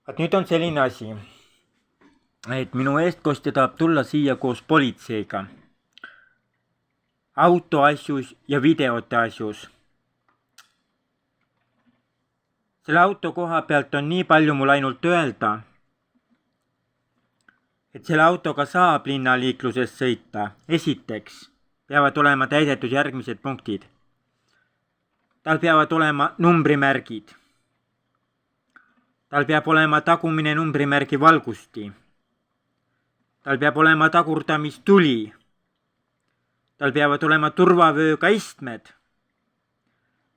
Vaat nüüd on selline asi, et minu eestkostja tahab tulla siia koos politseiga auto asjus ja videote asjus. Selle auto koha pealt on nii palju mul ainult öelda, et selle autoga saab linnaliikluses sõita. Esiteks peavad olema täidetud järgmised punktid. Tal peavad olema numbrimärgid. Tal peab olema tagumine numbrimärgi valgusti. Tal peab olema tagurdamistuli. Tal peavad olema turvavööga istmed.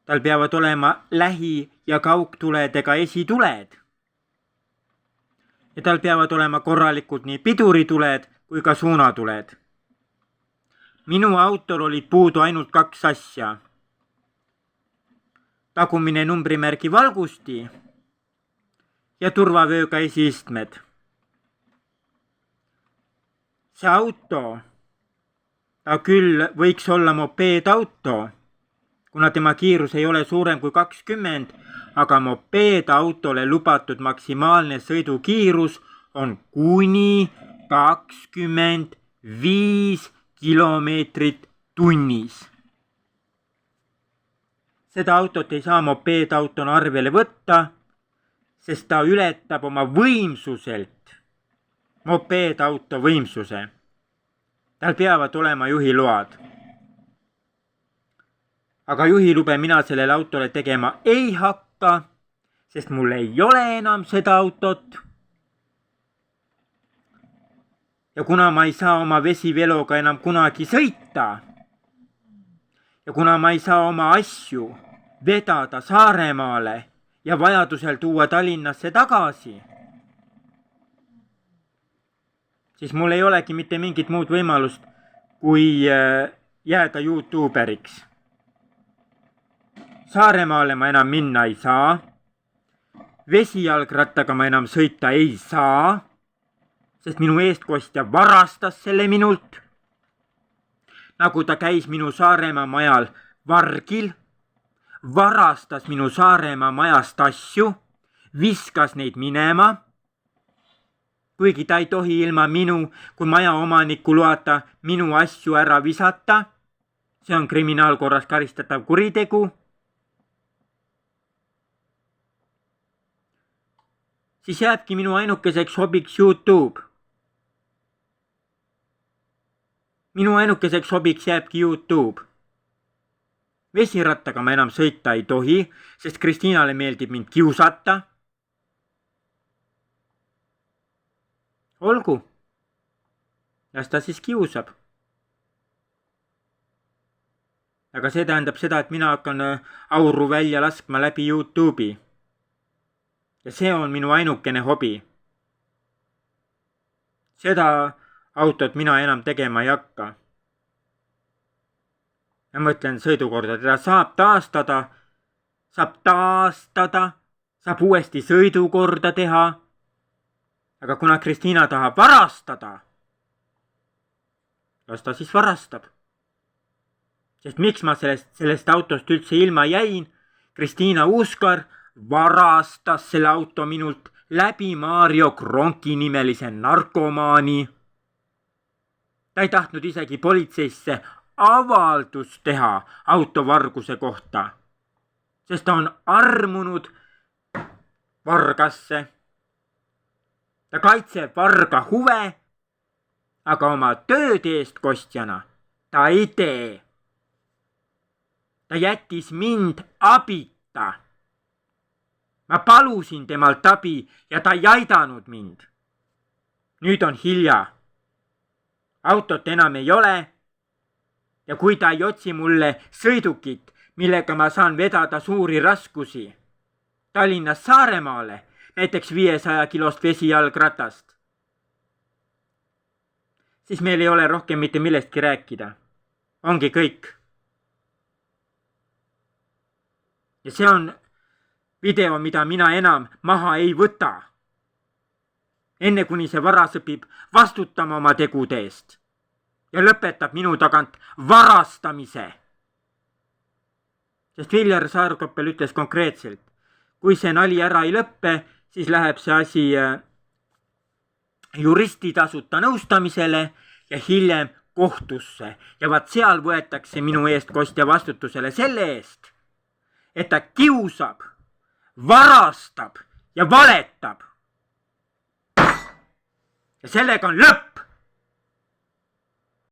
Tal peavad olema lähi- ja kaugtuledega esituled. Ja tal peavad olema korralikult nii pidurituled kui ka suunatuled. Minu autol olid puudu ainult 2 asja. Tagumine numbrimärgi valgusti ja turvavööga esiistmed. See auto, ta küll võiks olla mopeedauto, kuna tema kiirus ei ole suurem kui 20, aga mopeedautole lubatud maksimaalne sõidukiirus on kuni 25 kilomeetrit tunnis. Seda autot ei saa mopeedautona arvele võtta, sest ta ületab oma võimsuselt mopeedauto võimsuse. Tal peavad olema juhiload. Aga juhilube mina sellele autole tegema ei hakka, sest mul ei ole enam seda autot. Ja kuna ma ei saa oma vesiveloga enam kunagi sõita ja kuna ma ei saa oma asju vedada Saaremaale ja vajadusel tuua Tallinnasse tagasi, siis mul ei olegi mitte mingit muud võimalust, kui jääda YouTuberiks. Saaremaale ma enam minna ei saa, vesijalgrattaga ma enam sõita ei saa, sest minu eestkostja varastas selle minult, nagu ta käis minu Saaremaa majal vargil, varastas minu Saaremaa majast asju, viskas neid minema, kuigi ta ei tohi ilma minu kui majaomaniku loata minu asju ära visata. See on kriminaalkorras karistatav kuritegu. Siis jääbki minu ainukeseks hobiks YouTube. Minu ainukeseks hobiks jääbki YouTube. Vesirattaga ma enam sõita ei tohi, sest Kristiinale meeldib mind kiusata. Olgu, las ta siis kiusab. Aga see tähendab seda, et mina hakkan auru välja laskma läbi YouTube'i. Ja see on minu ainukene hobi. Seda autot mina enam tegema ei hakka. Ma mõtlen sõidukorda, teda saab taastada, saab uuesti sõidukorda teha. Aga kuna Kristiina tahab varastada, las ta siis varastab. Sest miks ma sellest autost üldse ilma jäin? Kristiina Uuskar varastas selle auto minult läbi Mario Kronki nimelise narkomaani. Ta ei tahtnud isegi politseisse avaldust teha autovarguse kohta, sest ta on armunud vargasse. Ta kaitseb varga huve, aga oma tööd eestkostjana ta ei tee. Ta jättis mind abita. Ma palusin temalt abi ja ta ei aidanud mind. Nüüd on hilja. Autot enam ei ole. Ja kui ta ei otsi mulle sõidukit, millega ma saan vedada suuri raskusi Tallinnast Saaremaale, näiteks 500 kilost vesijalgratast, siis meil ei ole rohkem mitte millestki rääkida. Ongi kõik. Ja see on video, mida mina enam maha ei võta. Enne kuni see varas õpib vastutama oma tegude eest ja lõpetab minu tagant varastamise. Sest Viljar Saarkoppel ütles konkreetselt, kui see nali ära ei lõppe, siis läheb see asi juristi tasuta nõustamisele ja hiljem kohtusse. Ja vaat seal võetakse minu eest kostja vastutusele selle eest, et ta kiusab, varastab ja valetab. Ja sellega on lõpp.